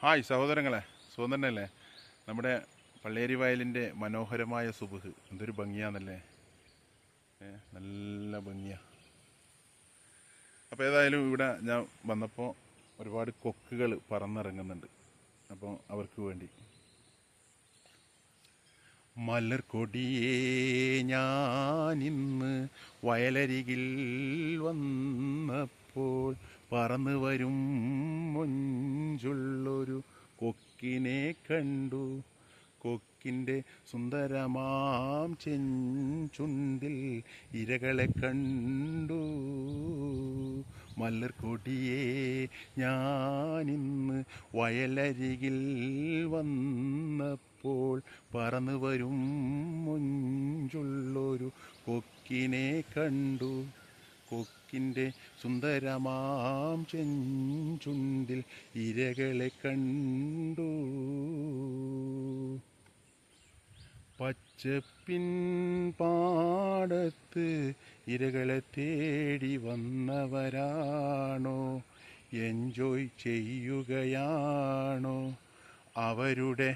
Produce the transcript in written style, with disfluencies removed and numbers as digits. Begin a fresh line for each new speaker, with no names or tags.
Hi സഹോദരങ്ങളെ, സുഖം തന്നെയല്ലേ? നമ്മുടെ പള്ളേരി വയലിൻ്റെ മനോഹരമായ സുബഹ് എന്തൊരു ഭംഗിയാന്നല്ലേ. നല്ല ഭംഗിയാ. അപ്പോൾ ഏതായാലും ഇവിടെ ഞാൻ വന്നപ്പോൾ ഒരുപാട് കൊക്കുകൾ പറന്നിറങ്ങുന്നുണ്ട്. അപ്പോൾ അവർക്ക് വേണ്ടി മലർക്കൊടിയേ ഞാനിന്ന് വയലരികിൽ വന്നപ്പോൾ പറന്നു വരും മൊഞ്ചുള്ളൊരു കൊക്കിനെ കണ്ടു. കൊക്കിൻ്റെ സുന്ദരമാം ചെഞ്ചുണ്ടിൽ ഇരകളെ കണ്ടു. മലർക്കൊടിയേ ഞാനിന്ന് വയലരികിൽ വന്നപ്പോൾ പറന്നു വരും മൊഞ്ചുള്ളൊരു കൊക്കിനെ കണ്ടു. കൊക്കിൻ്റെ സുന്ദരമാം ചെഞ്ചുണ്ടിൽ ഇരകളെ കണ്ടു. പച്ചപ്പിൻ പാടത്ത് ഇരകളെ തേടി വന്നവരാണോ? എൻജോയ് ചെയ്യുകയാണോ? അവരുടെ